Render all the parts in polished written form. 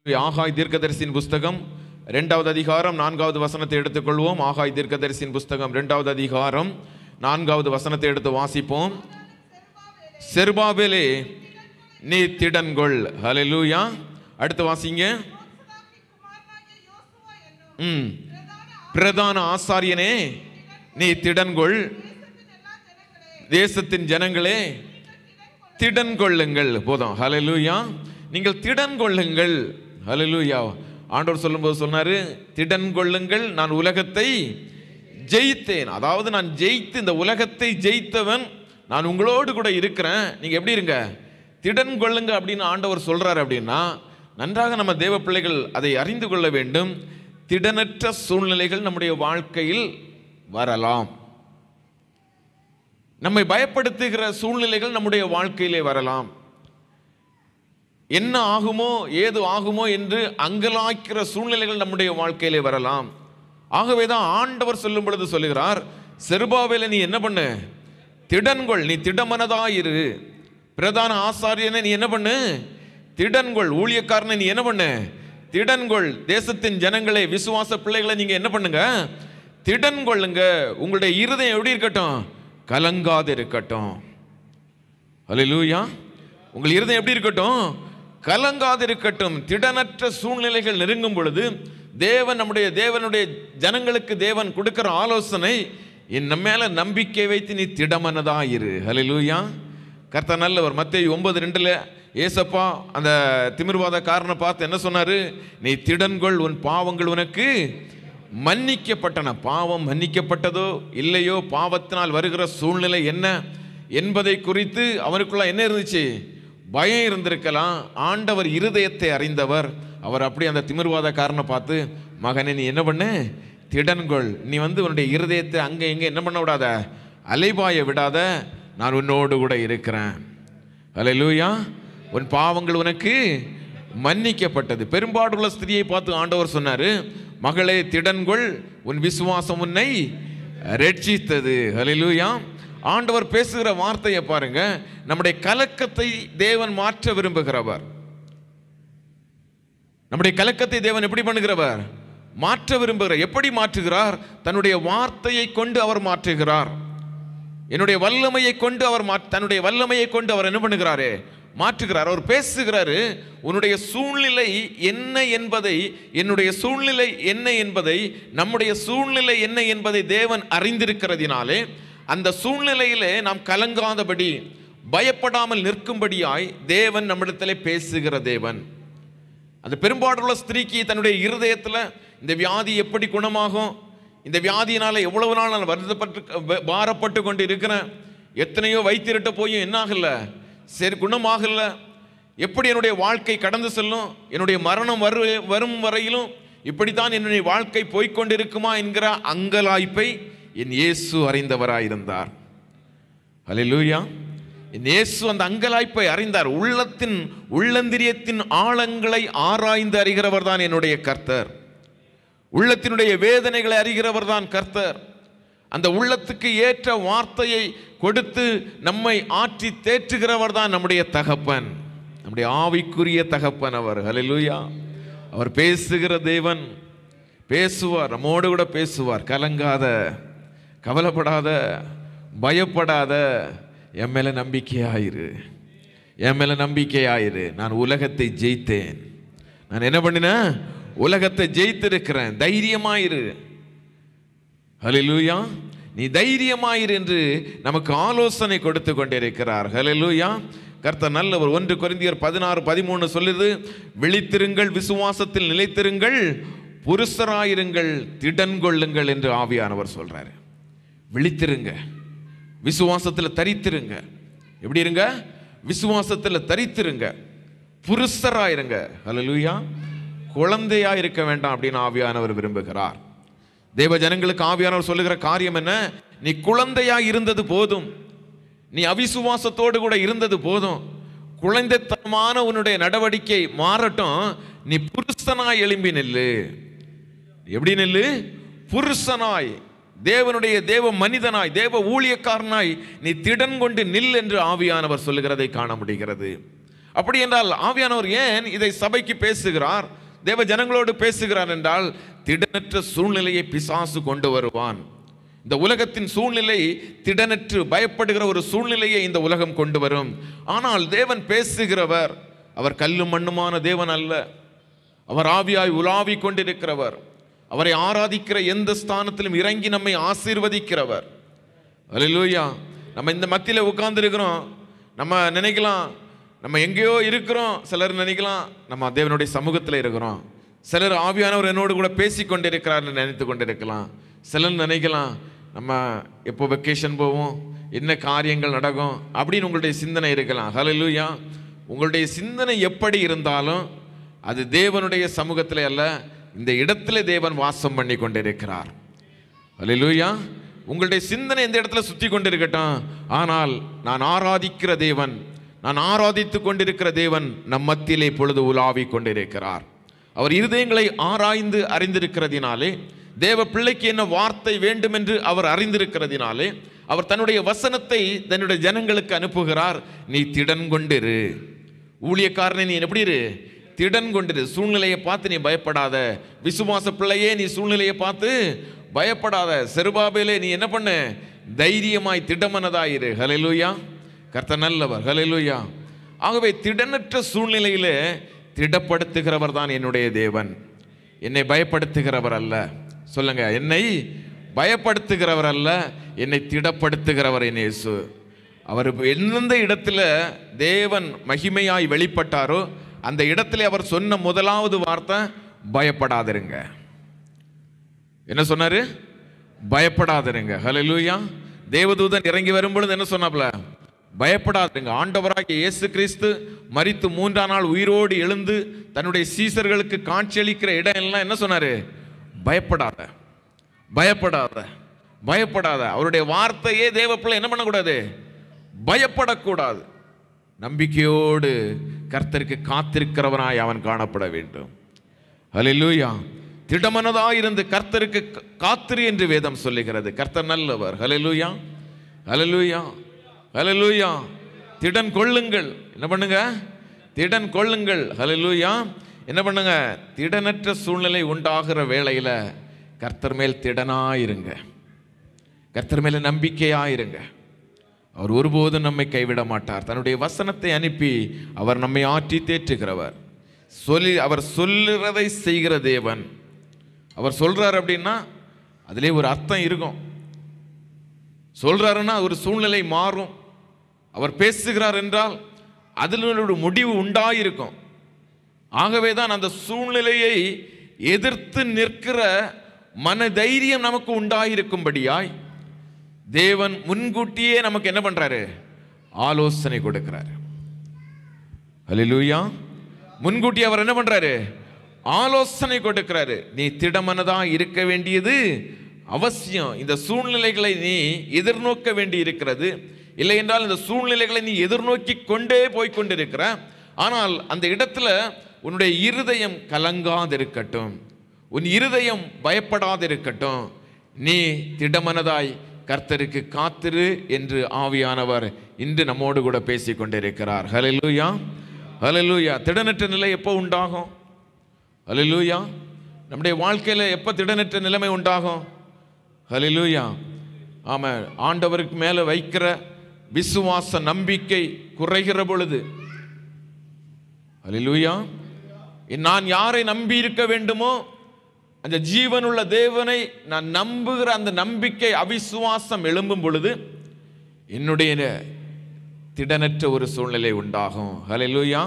ஆகாய் தீர்க்கதரிசியின் புஸ்தகம் 2வது அதிகாரம் 4வது வசனத்தை எடுத்துக்கொள்வோம். ஆகாய் தீர்க்கதரிசியின் புஸ்தகம் 2வது அதிகாரம் 4வது வசனத்தை எடுத்து வாசிப்போம். செருபாபேலே நீ திடன்கொள். ஹல்லேலூயா. அடுத்து வாசிங்க. பிரதான ஆசாரியனே நீ திடன்கொள், தேசத்தின் ஜனங்களே திடன் கொள்ளுங்கள். போதும். ஹல்லேலூயா. நீங்கள் திடன் கொள்ளுங்கள். ஹல்லேலூயா. ஆண்டவர் சொல்லும்போது சொன்னாரு, திடன் கொள்ளுங்கள், நான் உலகத்தை ஜெயித்தேன். அதாவது நான் ஜெயித்து, இந்த உலகத்தை ஜெயித்தவன் நான் உங்களோடு கூட இருக்கிறேன், நீங்க எப்படி இருங்க, திடன் கொள்ளுங்க அப்படின்னு ஆண்டவர் சொல்றாரு. அப்படின்னா நன்றாக நம்ம தேவ பிள்ளைகள் அதை அறிந்து கொள்ள வேண்டும். திடனற்ற சூழ்நிலைகள் நம்முடைய வாழ்க்கையில் வரலாம். நம்மை பயப்படுத்துகிற சூழ்நிலைகள் நம்முடைய வாழ்க்கையிலே வரலாம். என்ன ஆகுமோ ஏது ஆகுமோ என்று அங்கலாய்க்கிற சூழ்நிலைகள் நம்முடைய வாழ்க்கையிலே வரலாம். ஆகவேதான் ஆண்டவர் சொல்லும் பொழுது சொல்லுகிறார், செருபாபேலே நீ என்ன பண்ணு, திடன்கொள், நீ திடமனதாயிரு. பிரதான ஆசாரியனை நீ என்ன பண்ணு, திடன்கொள். ஊழியக்காரனை நீ என்ன பண்ணு, திடன்கொள். தேசத்தின் ஜனங்களே, விசுவாச பிள்ளைகளை நீங்க என்ன பண்ணுங்க, திடன் கொள்ளுங்க. உங்களுடைய இருதயம் எப்படி இருக்கட்டும், கலங்காது இருக்கட்டும். ஹல்லேலூயா. உங்கள் இருதயம் எப்படி இருக்கட்டும், கலங்காது இருக்கட்டும். திடனற்ற சூழ்நிலைகள் நெருங்கும் பொழுது தேவன், நம்முடைய தேவனுடைய ஜனங்களுக்கு தேவன் கொடுக்கிற ஆலோசனை, நம்ம மேல நம்பிக்கை வைத்து நீ திடமனதாயிரு. ஹல்லேலூயா. கர்த்தர் நல்லவர். மத்தேயு 9:2 ஏசப்பா அந்த திமிர்வாதக்காரனை பார்த்து என்ன சொன்னாரு, நீ திடன்கொள், உன் பாவங்கள் உனக்கு மன்னிக்கப்பட்டன. பாவம் மன்னிக்கப்பட்டதோ இல்லையோ, பாவத்தினால் வருகிற சூழ்நிலை என்ன என்பதை குறித்து அவனுக்குள்ள என்ன இருந்துச்சு, பயம் இருந்திருக்கலாம். ஆண்டவர் இருதயத்தை அறிந்தவர். அவர் அப்படி அந்த திமிர்வாதக்காரனை பார்த்து, மகனே நீ என்ன பண்ணு, திடன்கொள். நீ உன்னுடைய இருதயத்தை அங்கே இங்கே என்ன பண்ண விடாத, அலைபாய விடாத, நான் உன்னோடு கூட இருக்கிறேன். ஹல்லேலூயா. உன் பாவங்கள் உனக்கு மன்னிக்கப்பட்டது. பெரும்பாடுள்ள ஸ்திரியை பார்த்து ஆண்டவர் சொன்னாரு, மகளே திடன்கொள், உன் விசுவாசம் உன்னை ரட்சித்தது. ஹல்லேலூயா. ஆண்டவர் பேசுகிற வார்த்தையை பாருங்க. நம்முடைய கலக்கத்தை தேவன் மாற்ற விரும்புகிறவர். நம்முடைய கலக்கத்தை தேவன் எப்படி பண்ணுகிறவர், மாற்ற விரும்புகிறார். எப்படி மாற்றுகிறார், தன்னுடைய வார்த்தையை கொண்டு அவர் மாற்றுகிறார். என்னுடைய வல்லமையை கொண்டு அவர் தன்னுடைய வல்லமையை கொண்டு அவர் என்ன பண்ணுகிறாரு, மாற்றுகிறார். அவர் பேசுகிறாரு, உன்னுடைய சூழ்நிலை என்ன என்பதை, என்னுடைய சூழ்நிலை என்ன என்பதை, நம்முடைய சூழ்நிலை என்ன என்பதை தேவன் அறிந்திருக்கிறதினாலே அந்த சூழ்நிலையிலே நாம் கலங்காதபடி, பயப்படாமல் நிற்கும்படியாய் தேவன் நம்மிடத்திலே பேசுகிற தேவன். அந்த பெரும்பாடுள்ள ஸ்திரீக்கு தன்னுடைய இருதயத்தில் இந்த வியாதி எப்படி குணமாகும், இந்த வியாதியினால எவ்வளவு நாள் நான் வருத்தப்பட்டு பாரப்பட்டு கொண்டு இருக்கிறேன், எத்தனையோ வைத்திருட்ட போயும் என்ன ஆகல, சரி குணமாகல, எப்படி என்னுடைய வாழ்க்கை கடந்து செல்லும், என்னுடைய மரணம் வரும் வரையிலும் இப்படித்தான் என்னுடைய வாழ்க்கை போய்கொண்டிருக்குமா என்கிற அங்கலாய்ப்பை என் இயேசு அறிந்தவராயிருந்தார். ஹல்லேலூயா. என் இயேசு அந்த அங்கலாய்ப்பை அறிந்தார். உள்ளந்திரியத்தின் ஆழங்களை ஆராய்ந்து அறிகிறவர் தான் என்னுடைய கர்த்தர். உள்ளத்தினுடைய வேதனைகளை அறிகிறவர் தான் கர்த்தர். அந்த உள்ளத்துக்கு ஏற்ற வார்த்தையை கொடுத்து நம்மை ஆற்றி தேற்றுகிறவர் தான் நம்முடைய தகப்பன், நம்முடைய ஆவிக்குரிய தகப்பன் அவர். ஹல்லேலூயா. அவர் பேசுகிற தேவன். பேசுவார், நம்மோடு கூட பேசுவார். கலங்காத, கவலைப்படாத, பயப்படாத, என் மேல நம்பிக்கையாயிரு, என் மேல நம்பிக்கையாயிரு. நான் உலகத்தை ஜெயித்தேன். நான் என்ன பண்ணினேன், உலகத்தை ஜெயித்திருக்கிறேன். தைரியமாயிரு. ஹல்லேலூயா. நீ தைரியமாயிரு என்று நமக்கு ஆலோசனை கொடுத்து கொண்டிருக்கிறார். ஹல்லேலூயா. கர்த்தர் நல்லவர். 1 கொரிந்தியர் 16:13 சொல்லுது, விழித்திருங்கள், விசுவாசத்தில் நிலைத்திருங்கள், புருஷராயிருங்கள், திடன் கொள்ளுங்கள் என்று ஆவியானவர் சொல்றாரு. விழித்திருங்க, விசுவாசத்தில் தரித்திருங்க. எப்படி இருங்க, விசுவாசத்தில் தரித்திருங்க, புருஷராயிருங்க. ஹல்லேலூயா. குழந்தையா இருக்க வேண்டாம் அப்படின்னு ஆவியானவர் விரும்புகிறார். தேவ ஜனங்களுக்கு ஆவியானவர் சொல்லுகிற காரியம் என்ன, நீ குழந்தையா இருந்தது போதும், நீ அவிசுவாசத்தோடு கூட இருந்தது போதும், குழந்தைத்தனமான உன்னுடைய நடவடிக்கை மாறட்டும், நீ புருஷனாய் எழும்பி நில்லு. எப்படி நில்லு, புருஷனாய், தேவனுடைய தேவ மனிதனாய், தேவ ஊழியக்காரனாய் நீ திடன் கொண்டு நில் என்று ஆவியானவர் சொல்லுகிறதை காண முடிகிறது. அப்படி என்றால் ஆவியானவர் ஏன் இதை சபைக்கு பேசுகிறார், தேவ ஜனங்களோடு பேசுகிறார் என்றால், திடனற்ற சூழ்நிலையை பிசாசு கொண்டு வருவான். இந்த உலகத்தின் சூழ்நிலை திடனற்று பயப்படுகிற ஒரு சூழ்நிலையை இந்த உலகம் கொண்டு வரும். ஆனால் தேவன் பேசுகிறவர், அவர் கல்லும் மண்ணுமான தேவன் அல்ல. அவர் ஆவியாய் உலாவி கொண்டிருக்கிறவர். அவரை ஆராதிக்கிற எந்த ஸ்தானத்திலும் இறங்கி நம்மை ஆசீர்வதிக்கிறவர். அல்லேலூயா. நம்ம இந்த மத்தியில் உட்கார்ந்து இருக்கிறோம், நம்ம நினைக்கலாம் நம்ம எங்கேயோ இருக்கிறோம், சிலர் நினைக்கலாம் நம்ம தேவனுடைய சமூகத்தில் இருக்கிறோம், சிலர் ஆவியானவர் என்னோடு கூட பேசி கொண்டிருக்கிறார்னு நினைத்து கொண்டிருக்கலாம், சிலர் நினைக்கலாம் நம்ம எப்போ வெக்கேஷன் போவோம், என்ன காரியங்கள் நடக்கும் அப்படின்னு உங்களுடைய சிந்தனை இருக்கலாம். ஹல்லேலூயா. உங்களுடைய சிந்தனை எப்படி இருந்தாலும் அது தேவனுடைய சமூகத்தில் அல்ல, இந்த இடத்துல தேவன் வாசம் பண்ணி கொண்டிருக்கிறார். ஹல்லேலூயா. உங்களுடைய சிந்தனை எந்த இடத்துல சுற்றி கொண்டிருக்கட்டும், ஆனால் நான் ஆராதிக்கிற தேவன், நான் ஆராதித்து கொண்டிருக்கிற தேவன் நம் மத்தியிலே பொழுது உலாவி கொண்டிருக்கிறார். அவர் இருதயங்களை ஆராய்ந்து அறிந்திருக்கிறதினாலே, தேவ பிள்ளைக்கு என்ன வார்த்தை வேண்டும் என்று அவர் அறிந்திருக்கிறதினாலே, அவர் தன்னுடைய வசனத்தை தன்னுடைய ஜனங்களுக்கு அனுப்புகிறார். நீ திடன் கொண்டிரு, ஊழியக்காரனை நீ எப்படி இரு, திடன் கொண்டிரு. சூழ்நிலையை பார்த்து நீ பயப்படாத. விசுவாச பிள்ளையே, நீ சூழ்நிலையை பார்த்து பயப்படாத. செருபாபேலே, நீ என்ன பண்ணு, தைரியமாய் திடமனதாயிரு. ஹல்லேலூயா. கர்த்தர் நல்லவர். ஹல்லேலூயா. ஆகவே திடனற்ற சூழ்நிலையிலே திடப்படுத்துகிறவர் தான் என்னுடைய தேவன், என்னை பயப்படுத்துகிறவர் அல்ல. சொல்லுங்க, என்னை பயப்படுத்துகிறவர் அல்ல, என்னை திடப்படுத்துகிறவர் என் இயேசு. அவர் எந்தெந்த இடத்துல தேவன் மகிமையாய் வெளிப்பட்டாரோ அந்த இடத்துல அவர் சொன்ன முதலாவது வார்த்தை பயப்படாதிருங்க. என்ன சொன்னாரு? பயப்படாதிருங்க. ஹல்லேலூயா. தேவதூதன் இறங்கி வரும்பொழுது என்ன சொன்னாப்ல? பயப்படாதுங்க. ஆண்டவராகிய இயேசு கிறிஸ்து மரித்து 3ஆம் நாள் உயிரோடு எழுந்து தன்னுடைய சீசர்களுக்கு காட்சியளிக்கிற இடம் எல்லாம் என்ன சொன்னாரு? பயப்படாத, பயப்படாத, பயப்படாத. அவருடைய வார்த்தையே தேவ பிள்ளை என்ன பண்ணக்கூடாது? பயப்படக்கூடாது. நம்பிக்கையோடு கர்த்தருக்கு காத்திருக்கிறவனாய் அவன் காணப்பட வேண்டும். ஹல்லேலூயா. திடமனதாய் இருந்து கர்த்தருக்கு காத்திரு என்று வேதம் சொல்லுகிறது. கர்த்தர் நல்லவர். ஹல்லேலூயா, ஹல்லேலூயா, ஹல்லேலூயா. திடன் கொள்ளுங்கள். என்ன பண்ணுங்க? திடன் கொள்ளுங்கள். ஹல்லேலூயா. என்ன பண்ணுங்க? திடனற்ற சூழ்நிலை உண்டாகிற வேளையில கர்த்தர் மேல் திடனாயிருங்க, கர்த்தர் மேல நம்பிக்கையாயிருங்க. அவர் ஒருபோதும் நம்மை கைவிட மாட்டார். தன்னுடைய வசனத்தை அனுப்பி அவர் நம்மை ஆற்றி தேற்றுகிறவர். அவர் சொல்லுறதை செய்கிற தேவன். அவர் சொல்றார் அப்படின்னா அதிலே ஒரு அர்த்தம் இருக்கும். சொல்றாருன்னா ஒரு சூழ்நிலை மாறும். அவர் பேசுகிறார் என்றால் அதில் ஒரு முடிவு உண்டாயிருக்கும். ஆகவே தான் அந்த சூழ்நிலையை எதிர்த்து நிற்கிற மன தைரியம் நமக்கு உண்டாயிருக்கும்படியாய் தேவன் முன்கூட்டியே நமக்கு என்ன பண்றாரு? ஆலோசனை கொடுக்கிறார். ஹல்லேலூயா. முன்கூட்டியே அவர் என்ன பண்றாரு? ஆலோசனை கொடுக்கிறாரு. நீ திடமனதா இருக்க வேண்டியது அவசியம். இந்த சூழ்நிலைகளை நீ எதிர்நோக்க வேண்டி இருக்கிறது. இல்லை என்றால் இந்த சூழ்நிலைகளை நீ எதிர்நோக்கி கொண்டே போய்கொண்டிருக்கிற. ஆனால் அந்த இடத்துல உன்னுடைய இருதயம் கலங்காதிருக்கட்டும், உன் இருதயம் பயப்படாதிருக்கட்டும். நீ திடமனதாய் கர்த்தருக்கு காத்திரு என்று ஆவியானவர் இன்று நம்மோடு கூட பேசி கொண்டிருக்கிறார். ஹல்லேலூயா, ஹல்லேலூயா. திடனற்ற நிலை எப்போ உண்டாகும்? ஹல்லேலூயா. நம்முடைய வாழ்க்கையில் எப்போ திடனற்ற நிலைமை உண்டாகும்? ஹல்லேலூயா. ஆமாம். ஆண்டவருக்கு மேலே வைக்கிற விசுவாச நம்பிக்கை குறைகிற பொழுது. ஹல்லேலூயா. நான் யாரை நம்பி இருக்க வேண்டுமோ அந்த ஜீவனுள்ள தேவனை நான் நம்புகிற அந்த நம்பிக்கை அவிசுவாசம் எழும்பும் பொழுது என்னுடைய திடனற்ற ஒரு சூழ்நிலை உண்டாகும். ஹல்லேலூயா.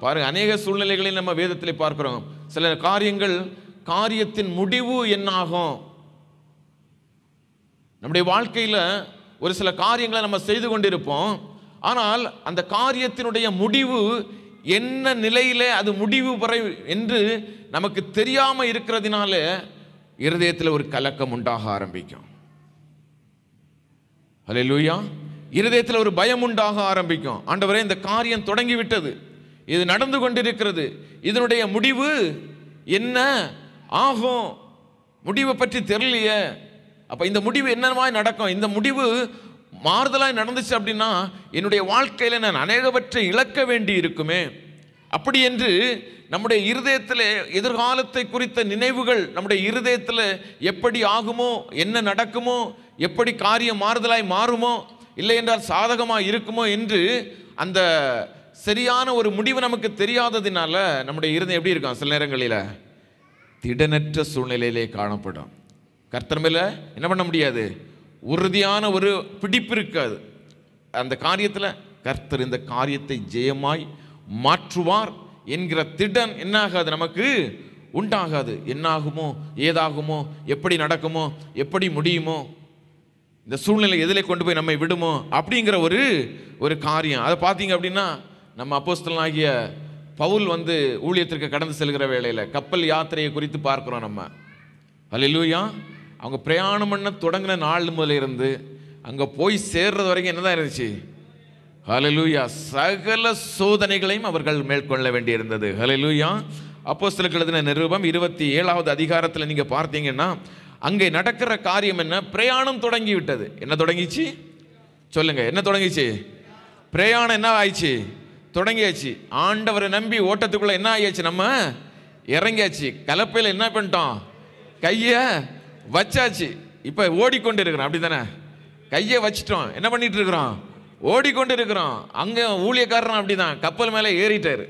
பாருங்க, அநேக சூழ்நிலைகளில் நம்ம வேதத்தில் பார்க்கிறோம். சில காரியத்தின் முடிவு என்னாகும்? நம்முடைய வாழ்க்கையில் ஒரு சில காரியங்களை நம்ம செய்து கொண்டிருப்போம். ஆனால் அந்த காரியத்தினுடைய முடிவு என்ன நிலையிலே அது முடிவு பெற என்று நமக்கு தெரியாம இருக்கிறதுனால இருதயத்தில் ஒரு கலக்கம் உண்டாக ஆரம்பிக்கும். ஹல்லேலூயா. இருதயத்தில் ஒரு பயம் உண்டாக ஆரம்பிக்கும். ஆண்டவரே, இந்த காரியம் தொடங்கிவிட்டது, இது நடந்து கொண்டிருக்கிறது, இதனுடைய முடிவு என்ன ஆகும்? முடிவை பற்றி தெரியலையே. அப்ப இந்த முடிவு என்னமாய் நடக்கும்? இந்த முடிவு மாறுதலாய் நடந்துச்சு அப்படின்னா என்னுடைய வாழ்க்கையில் நான் அநேகவற்றை இழக்க வேண்டி இருக்குமே. அப்படி என்று நம்முடைய இருதயத்தில் எதிர்காலத்தை குறித்த நினைவுகள் நம்முடைய இருதயத்தில் எப்படி ஆகுமோ, என்ன நடக்குமோ, எப்படி காரியம் மாறுதலாய் மாறுமோ, இல்லை என்றால் சாதகமாக இருக்குமோ என்று அந்த சரியான ஒரு முடிவு நமக்கு தெரியாததினால நம்முடைய இருதயம் எப்படி இருக்கும்? சில நேரங்களில் திடனற்ற சூழ்நிலையிலே காணப்படும். கர்த்தர் மேல என்ன பண்ண முடியாது, உறுதியான ஒரு பிடிப்பு இருக்காது. அந்த காரியத்தில் கர்த்தர் இந்த காரியத்தை ஜெயமாய் மாற்றுவார் என்கிற திடன் என்ன ஆகாது, நமக்கு உண்டாகாது. என்னாகுமோ, ஏதாகுமோ, எப்படி நடக்குமோ, எப்படி முடியுமோ, இந்த சூழ்நிலை எதிலே கொண்டு போய் நம்மை விடுமோ அப்படிங்கிற ஒரு காரியம். அதை பார்த்தீங்க அப்படின்னா நம்ம அப்போஸ்தலனாகிய பவுல் ஊழியத்திற்கு கடந்து செல்கிற வேளையில் கப்பல் யாத்திரையை குறித்து பார்க்குறோம் நம்ம. அல்லேலூயா. அவங்க பிரயாணம் பண்ண தொடங்கின நாள் முதல்ல இருந்து அங்கே போய் சேர்றது வரைக்கும் என்னதான் இருந்துச்சு? ஹல்லேலூயா. சகல சோதனைகளையும் அவர்கள் மேற்கொள்ள வேண்டியிருந்தது. ஹல்லேலூயா. அப்போஸ்தலருக்கு எழுதின நிருபம் 27வது அதிகாரத்தில் நீங்கள் பார்த்தீங்கன்னா அங்கே நடக்கிற காரியம் என்ன? பிரயாணம் தொடங்கி விட்டது. என்ன தொடங்கிச்சு சொல்லுங்க? என்ன தொடங்கிச்சு? பிரயாணம் என்ன ஆயிடுச்சு? தொடங்கியாச்சு. ஆண்டவரை நம்பி ஓட்டத்துக்குள்ள என்ன ஆயாச்சு? நம்ம இறங்கியாச்சு. கலப்பையில் என்ன பண்ணிட்டோம்? கையை வச்சாச்சு. இப்போ ஓடிக்கொண்டு இருக்கிறோம். அப்படி தானே? கையை வச்சிட்டோம். என்ன பண்ணிட்டு இருக்கிறோம்? ஓடிக்கொண்டு இருக்கிறோம். அங்கே ஊழியக்காரன் அப்படிதான் கப்பல் மேலே ஏறிட்டாரு.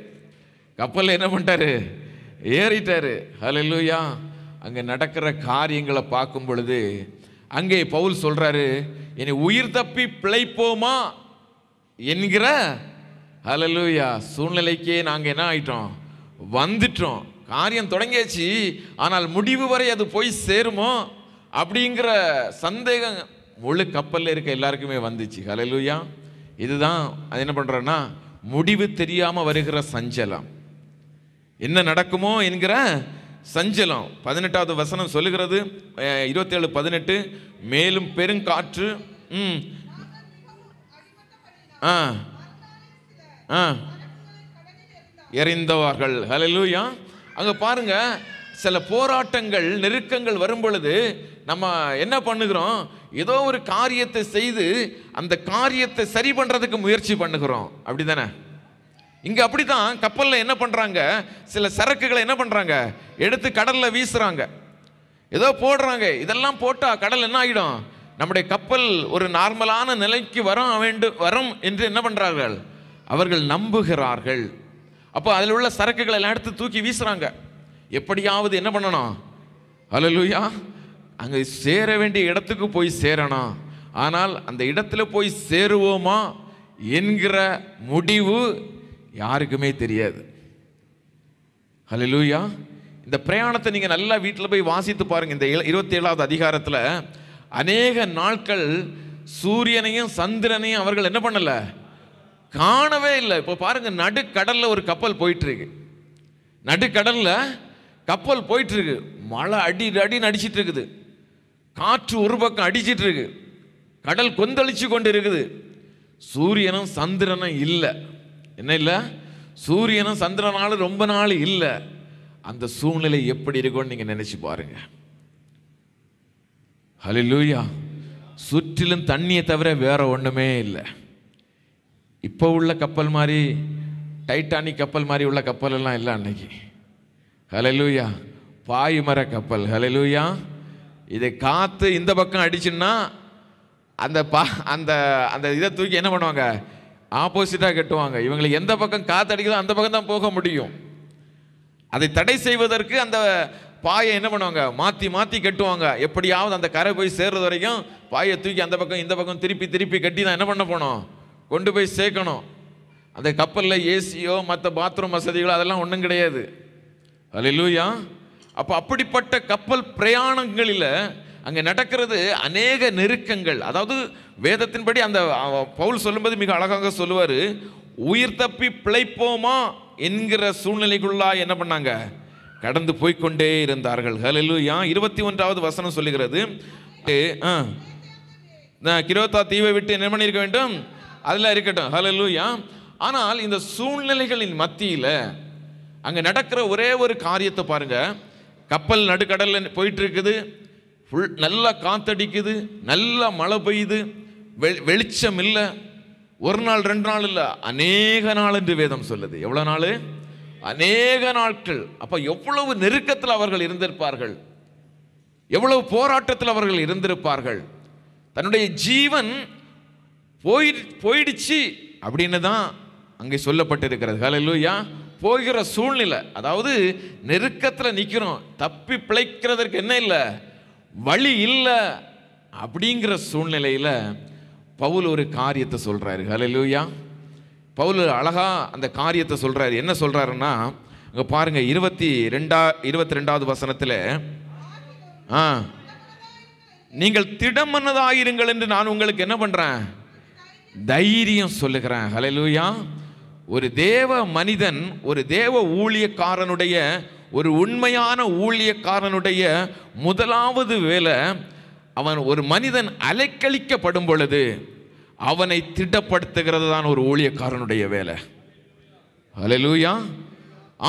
கப்பலில் என்ன பண்ணிட்டாரு? ஏறிட்டாரு. ஹல்லேலூயா. அங்கே நடக்கிற காரியங்களை பார்க்கும் பொழுது அங்கே பவுல் சொல்றாரு, இனி உயிர் தப்பி பிழைப்போமா என்கிற ஹல்லேலூயா சூழ்நிலைக்கே நாங்கள் என்ன ஆயிட்டோம்? வந்துட்டோம். காரியம் தொடங்கியாச்சு. ஆனால் முடிவு வரை அது போய் சேருமோ அப்படிங்கிற சந்தேகம் முழு கப்பலில் இருக்க எல்லாருக்குமே வந்துச்சு. ஹல்லேலூயா. இதுதான் அது என்ன பண்ணுறோன்னா முடிவு தெரியாமல் வருகிற சஞ்சலம், என்ன நடக்குமோ என்கிற சஞ்சலம். 18வது வசனம் சொல்லுகிறது, 27:18, மேலும் பெருங்காற்று எறிந்தவார்கள். ஹல்லேலூயா. அங்க பாருங்க, சில போராட்டங்கள் நெருக்கங்கள் வரும் பொழுது நம்ம என்ன பண்ணுகிறோம்? ஏதோ ஒரு காரியத்தை செய்து அந்த காரியத்தை சரி பண்றதுக்கு முயற்சி பண்ணுகிறோம். அப்படிதானே? இங்க அப்படித்தான் கப்பல்ல என்ன பண்றாங்க? சில சரக்குகளை என்ன பண்றாங்க? எடுத்து கடல்ல வீசுறாங்க, ஏதோ போடுறாங்க. இதெல்லாம் போட்டா கடல் என்ன ஆகிடும்? நம்முடைய கப்பல் ஒரு நார்மலான நிலைக்கு வரும் என்று என்ன பண்றார்கள்? அவர்கள் நம்புகிறார்கள். அப்போ அதில் உள்ள சரக்குகளை எல்லாம் எடுத்து தூக்கி வீசுறாங்க. எப்படியாவது என்ன பண்ணணும்? ஹல்லேலூயா. அங்கே சேர வேண்டிய இடத்துக்கு போய் சேரணும். ஆனால் அந்த இடத்துல போய் சேருவோமா என்கிற முடிவு யாருக்குமே தெரியாது. ஹல்லேலூயா. இந்த பிரயாணத்தை நீங்க நல்லா வீட்டில் போய் வாசித்து பாருங்க. இந்த 27வது அதிகாரத்தில் அநேக நாட்கள் சூரியனையும் சந்திரனையும் அவர்கள் என்ன பண்ணல? காணவே இல்லை. இப்போ பாருங்க, நடுக்கடல்ல ஒரு கப்பல் போயிட்டு இருக்கு. நடுக்கடல்ல கப்பல் போயிட்டு இருக்கு. மழை அடி நடிச்சிட்டு இருக்குது. காற்று ஒரு பக்கம் அடிச்சிட்டு இருக்கு. கடல் கொந்தளிச்சு கொண்டு இருக்குது. சூரியனும் சந்திரனும் இல்லை. என்ன இல்லை? சூரியனும் சந்திரனாலும் ரொம்ப நாள் இல்லை. அந்த சூழ்நிலை எப்படி இருக்கும்னு நீங்க நினைச்சு பாருங்க. ஹல்லேலூயா. சுற்றிலும் தண்ணியை தவிர வேற ஒண்ணுமே இல்லை. இப்போ உள்ள கப்பல் மாதிரி, டைட்டானிக் கப்பல் மாதிரி உள்ள கப்பல் எல்லாம் இல்லை அன்னைக்கு. ஹல்லேலூயா. பாய்மர கப்பல். ஹல்லேலூயா. இதை காத்து இந்த பக்கம் அடிச்சுன்னா அந்த அந்த இதை தூக்கி என்ன பண்ணுவாங்க? ஆப்போசிட்டாக கட்டுவாங்க. இவங்களுக்கு எந்த பக்கம் காத்து அடிக்குதோ அந்த பக்கம் தான் போக முடியும். அதை தடை செய்வதற்கு அந்த பாயை என்ன பண்ணுவாங்க? மாற்றி மாற்றி கட்டுவாங்க. எப்படியாவது அந்த கரை போய் சேர்றது வரைக்கும் பாயை தூக்கி அந்த பக்கம் இந்த பக்கம் திருப்பி கட்டி தான் என்ன பண்ண போனோம்? கொண்டு போய் சேர்க்கணும். அந்த கப்பலில் ஏசியோ மற்ற பாத்ரூம் வசதிகளோ அதெல்லாம் ஒன்றும் கிடையாது. ஹல்லேலூயா. அப்போ அப்படிப்பட்ட கப்பல் பிரயாணங்களில் அங்கே நடக்கிறது அநேக நெருக்கங்கள். அதாவது வேதத்தின்படி அந்த பவுல் சொல்லும்போது மிக அழகாக சொல்லுவார், உயிர் தப்பி பிழைப்போமா என்கிற சூழ்நிலைக்குள்ளா என்ன பண்ணாங்க? கடந்து போய்கொண்டே இருந்தார்கள். ஹல்லேலூயா. 21வது வசனம் சொல்லுகிறது, கிரோத்தா தீவை விட்டு என்ன பண்ணியிருக்க வேண்டும்? அதில் இருக்கட்டும். ஹல்லேலூயா. ஆனால் இந்த சூழ்நிலைகளின் மத்தியில் அங்கே நடக்கிற ஒரே ஒரு காரியத்தை பாருங்க. கப்பல் நடுக்கடலில் போயிட்டு இருக்குது. நல்லா காத்தடிக்குது, நல்லா மழை பெய்யுது, வெளிச்சம் இல்லை, ஒரு நாள் 2 நாள் இல்லை, அநேக நாள் என்று வேதம் சொல்லுது. எவ்வளவு நாள்? அநேக நாட்கள். அப்ப எவ்வளவு நெருக்கத்தில் அவர்கள் இருந்திருப்பார்கள், எவ்வளவு போராட்டத்தில் அவர்கள் இருந்திருப்பார்கள். தன்னுடைய ஜீவன் போயிடுச்சு அப்படின்னு தான் அங்கே சொல்லப்பட்டிருக்கிறது. ஹல்லேலூயா. போகிற சூழ்நிலை, அதாவது நெருக்கத்தில் நிற்கிறோம், தப்பி பிழைக்கிறதற்கு என்ன இல்லை, வழி இல்லை. அப்படிங்கிற சூழ்நிலையில் பவுல் ஒரு காரியத்தை சொல்றாரு. ஹல்லேலூயா. பவுல் அழகா அந்த காரியத்தை சொல்றாரு. என்ன சொல்றாருன்னா, அங்க பாருங்க 22வது வசனத்தில், நீங்கள் திடமனதாயிருங்கள் என்று நான் உங்களுக்கு என்ன பண்றேன், தைரியம் சொல்லுகிறேன். ஹல்லேலூயா. ஒரு தேவ மனிதன், ஒரு தேவ ஊழியக்காரனுடைய, ஒரு உண்மையான ஊழியக்காரனுடைய முதலாவது வேலை, அவன் ஒரு மனிதன் அலைக்கழிக்கப்படும் பொழுது அவனை திடப்படுத்துகிறது தான் ஒரு ஊழியக்காரனுடைய வேலை. ஹல்லேலூயா.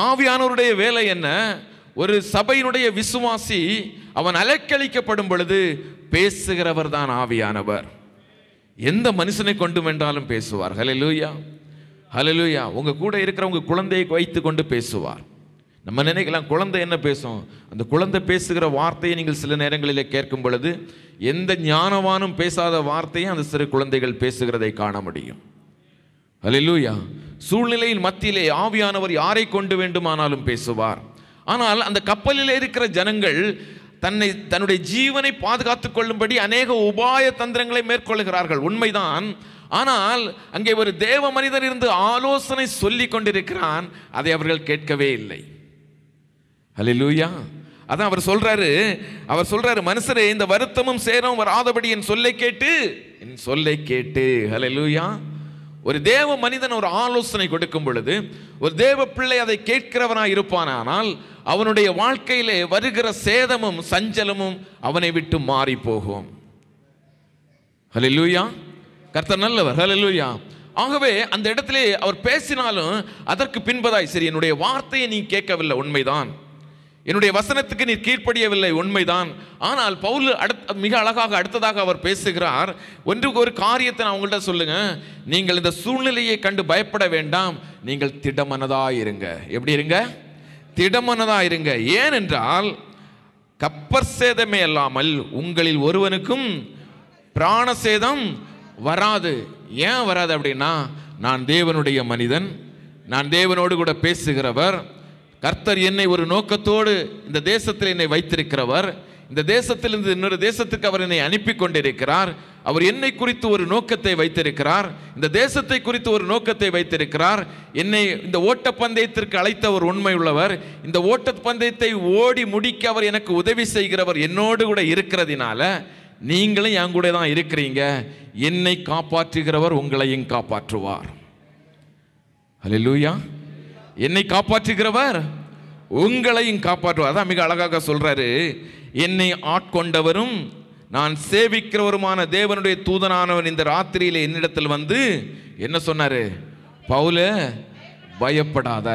ஆவியானவருடைய வேலை என்ன? ஒரு சபையினுடைய விசுவாசி அவன் அலைக்கழிக்கப்படும் பொழுது பேசுகிறவர் தான் ஆவியானவர். எந்த மனுஷனை கொண்டு வேண்டாலும் பேசுவார். ஹல்லேலூயா, ஹல்லேலூயா. உங்க கூட இருக்கிற உங்க குழந்தையை வைத்து கொண்டு பேசுவார். நம்ம நினைக்கலாம் குழந்தை என்ன பேசும், அந்த குழந்தை பேசுகிற வார்த்தையை நீங்கள் சில நேரங்களில் கேட்கும் பொழுது எந்த ஞானவானும் பேசாத வார்த்தையை அந்த சிறு குழந்தைகள் பேசுகிறதை காண முடியும். ஹல்லேலூயா. சூழ்நிலையின் மத்தியிலே ஆவியானவர் யாரை கொண்டு வேண்டுமானாலும் பேசுவார். ஆனால் அந்த கப்பலில் இருக்கிற ஜனங்கள் தன்னுடைய ஜீவனை பாதுகாத்துக் கொள்ளும்படி அநேக உபாய தந்திரங்களை மேற்கொள்கிறார்கள், உண்மைதான். ஆனால் அங்கே ஒரு தேவ மனிதர் இருந்து ஆலோசனை சொல்லி கொண்டிருக்கிறான், அதை அவர்கள் கேட்கவே இல்லை. ஹல்லேலூயா. அதான் அவர் சொல்றாரு, மனுஷரே, இந்த வருத்தமும் சேரும் வராதபடி என் சொல்லை கேட்டு. ஹல்லேலூயா. ஒரு தேவ மனிதன் ஒரு ஆலோசனை கொடுக்கும் பொழுது ஒரு தேவ பிள்ளை அதை கேட்கிறவனாய் இருப்பானால் அவனுடைய வாழ்க்கையிலே வருகிற சேதமும் சஞ்சலமும் அவனை விட்டு மாறி போகும். ஹல்லேலூயா. கர்த்தர் நல்லவர். ஹல்லேலூயா. ஆகவே அந்த இடத்திலே அவர் பேசினாலும் அதற்கு பின்பதாய், சரி, என்னுடைய வார்த்தையை நீ கேட்கவில்லை, உண்மைதான், என்னுடைய வசனத்துக்கு நீ கீழ்ப்படியவில்லை, உண்மைதான். ஆனால் பவுல் மிக அழகாக அடுத்ததாக அவர் பேசுகிறார். ஒன்றுக்கு ஒரு காரியத்தை நான் உங்கள்கிட்ட சொல்லுங்க, நீங்கள் இந்த சூழ்நிலையை கண்டு பயப்பட வேண்டாம், நீங்கள் திடமனதாயிருங்க. எப்படி இருங்க? திடமனதாயிருங்க. ஏனென்றால் கப்பற்சேதமே அல்லாமல் உங்களில் ஒருவனுக்கும் பிராணசேதம் வராது. ஏன் வராது அப்படின்னா, நான் தேவனுடைய மனிதன், நான் தேவனோடு கூட பேசுகிறவர், கர்த்தர் என்னை ஒரு நோக்கத்தோடு இந்த தேசத்தில் என்னை வைத்திருக்கிறவர், இந்த தேசத்திலிருந்து இன்னொரு தேசத்துக்கு அவர் என்னை அனுப்பி கொண்டிருக்கிறார், அவர் என்னை குறித்து ஒரு நோக்கத்தை வைத்திருக்கிறார், இந்த தேசத்தை குறித்து ஒரு நோக்கத்தை வைத்திருக்கிறார், என்னை இந்த ஓட்டப்பந்தயத்திற்கு அழைத்தவர் உண்மை உள்ளவர், இந்த ஓட்டப்பந்தயத்தை ஓடி முடிக்க அவர் எனக்கு உதவி செய்கிறவர் என்னோடு கூட இருக்கிறதினால நீங்களும் என் கூட தான் இருக்கிறீங்க, என்னை காப்பாற்றுகிறவர் உங்களையும் காப்பாற்றுவார். ஹல்லேலூயா. என்னை காப்பாற்றுகிறவர் உங்களையும் காப்பாற்றுவார். அதான் மிக அழகாக சொல்றாரு, என்னை ஆட்கொண்டவரும் நான் சேவிக்கிறவருமான தேவனுடைய தூதனானவன் இந்த ராத்திரியிலே என்னிடத்தில் வந்து என்ன சொன்னாரு? பவுலே, பயப்படாத.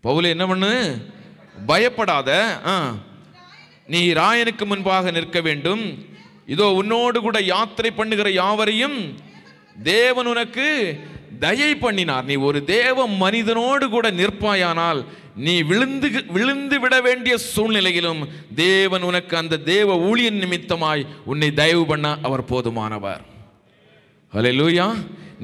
பவுலே என்ன பண்ணு? பயப்படாத. நீ ராயனுக்கு முன்பாக நிற்க வேண்டும், இதோ உன்னோடு கூட யாத்திரை பண்ணுகிற யாவரையும் தேவன் உனக்கு தயை பண்ணினார். நீ ஒரு தேவ மனிதனோடு கூட நிற்பாயானால் நீ விழுந்து விட வேண்டிய சூழ்நிலையிலும் தேவன் உனக்கு அந்த தேவ ஊழியன் நிமித்தமாய் உன்னை தயவு பண்ண அவர் போதுமானவர். ஹல்லேலூயா.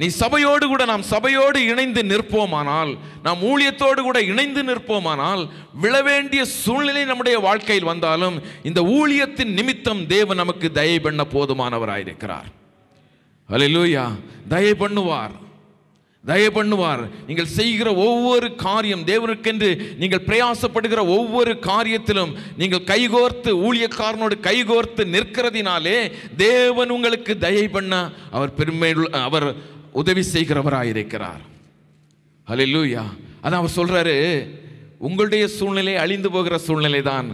நீ சபையோடு கூட, நாம் சபையோடு இணைந்து நிற்போமானால், நாம் ஊழியத்தோடு கூட இணைந்து நிற்போமானால், விழ வேண்டிய சூழ்நிலை நம்முடைய வாழ்க்கையில் வந்தாலும் இந்த ஊழியத்தின் நிமித்தம் தேவன் நமக்கு தயை பண்ண போதுமானவராயிருக்கிறார். ஹல்லேலூயா. தயை பண்ணுவார், தயை பண்ணுவார். நீங்கள் செய்கிற ஒவ்வொரு காரியம், தேவனுக்கென்று நீங்கள் பிரயாசப்படுகிற ஒவ்வொரு காரியத்திலும் நீங்கள் கைகோர்த்து, ஊழியக்காரனோடு கைகோர்த்து நிற்கிறதினாலே தேவன் உங்களுக்கு தயை பண்ண அவர் உதவி செய்கிறவராயிருக்கிறார். ஹல்லேலூயா. அதான் அவர் சொல்றாரு, உங்களுடைய சூழ்நிலை அழிந்து போகிற சூழ்நிலை தான்,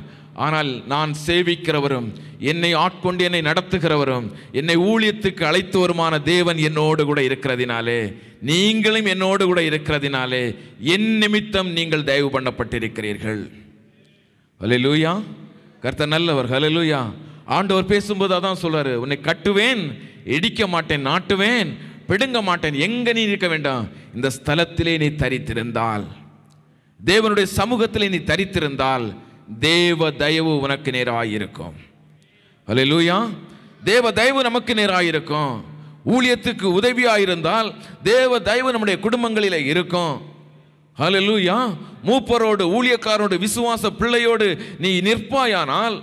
ஆனால் நான் சேவிக்கிறவரும் என்னை ஆட்கொண்டு என்னை நடத்துகிறவரும் என்னை ஊழியத்துக்கு அழைத்து வருமான தேவன் என்னோடு கூட இருக்கிறதினாலே, நீங்களும் என்னோடு கூட இருக்கிறதினாலே என் நிமித்தம் நீங்கள் தயவு பண்ணப்பட்டிருக்கிறீர்கள். ஹல்லேலூயா. கர்த்தர் நல்லவர். ஹல்லேலூயா. ஆண்டவர் பேசும்போது அதான் சொல்றாரு, உன்னை கட்டுவேன், இடிக்க மாட்டேன், நாட்டுவேன், பிடுங்க மாட்டேன். எங்க நீ இருக்க வேண்டாம், இந்த ஸ்தலத்திலே நீ தரித்திருந்தால், தேவனுடைய சமூகத்திலே நீ தரித்திருந்தால் தேவ தயவு உனக்கு நேராயிருக்கும். அல்லேலூயா. தேவ தயவு நமக்கு நேராயிருக்கும். ஊழியத்துக்கு உதவியாயிருந்தால் தேவ தயவு நம்முடைய குடும்பங்களில் இருக்கும். அல்லேலூயா. மூப்பரோடு, ஊழியக்காரோடு, விசுவாச பிள்ளையோடு நீ நிற்பாயானால்,